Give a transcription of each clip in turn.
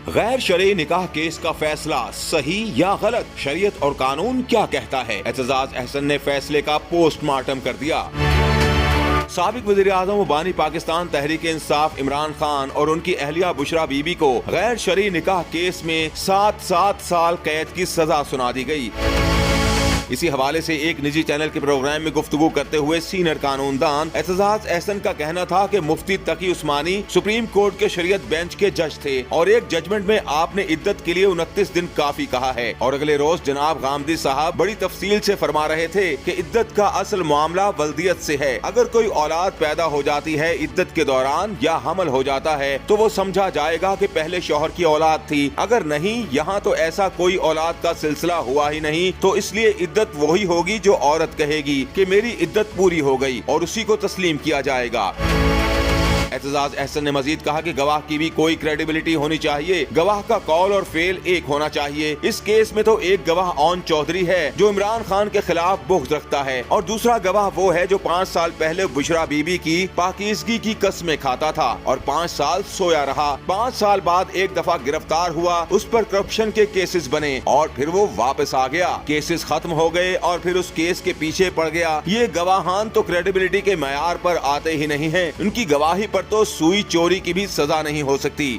गैर शरई निकाह केस का फैसला सही या गलत, शरीयत और कानून क्या कहता है। एतजाज अहसन ने फैसले का पोस्टमार्टम कर दिया। साबिक वज़ीर-ए-आज़म व बानी पाकिस्तान तहरीक इंसाफ इमरान खान और उनकी अहलिया बुशरा बीबी को गैर शरई निकाह केस में 7 साल कैद की सजा सुना दी गई। इसी हवाले से एक निजी चैनल के प्रोग्राम में गुफ्तगू करते हुए सीनियर कानूनदान एतजाज अहसन का कहना था कि मुफ्ती तकी उस्मानी सुप्रीम कोर्ट के शरीयत बेंच के जज थे और एक जजमेंट में आपने इद्दत के लिए 29 दिन काफी कहा है और अगले रोज जनाब गामदी साहब बड़ी तफसील से फरमा रहे थे कि इद्दत का असल मामला वल्दियत से है। अगर कोई औलाद पैदा हो जाती है इद्दत के दौरान या हमल हो जाता है तो वो समझा जाएगा कि पहले शौहर की औलाद थी, अगर नहीं यहाँ तो ऐसा कोई औलाद का सिलसिला हुआ ही नहीं, तो इसलिए इद्दत वही होगी जो औरत कहेगी कि मेरी इद्दत पूरी हो गई और उसी को तस्लीम किया जाएगा। एतजाज अहसन ने मजीद कहा कि गवाह की भी कोई क्रेडिबिलिटी होनी चाहिए, गवाह का कौल और फेल एक होना चाहिए। इस केस में तो एक गवाह ऑन चौधरी है जो इमरान खान के खिलाफ बुग़्ज़ रखता है और दूसरा गवाह वो है जो 5 साल पहले बुशरा बीबी की पाकीज़गी की कसमें खाता था और 5 साल सोया रहा। 5 साल बाद एक दफा गिरफ्तार हुआ, उस पर करप्शन के केसेस बने और फिर वो वापस आ गया, केसेस खत्म हो गए और फिर उस केस के पीछे पड़ गया। ये गवाहान तो क्रेडिबिलिटी के मयार पर आते ही नहीं है, उनकी गवाही पर तो सुई चोरी की भी सजा नहीं हो सकती।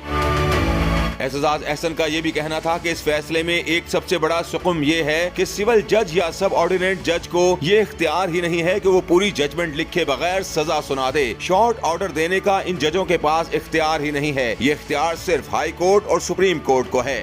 एतजाज अहसन का ये भी कहना था कि इस फैसले में एक सबसे बड़ा सुकुम ये है कि सिविल जज या सब ऑर्डिनेट जज को ये इख्तियार ही नहीं है कि वो पूरी जजमेंट लिखे बगैर सजा सुना दे। शॉर्ट ऑर्डर देने का इन जजों के पास इख्तियार ही नहीं है, ये इख्तियार सिर्फ हाई कोर्ट और सुप्रीम कोर्ट को है।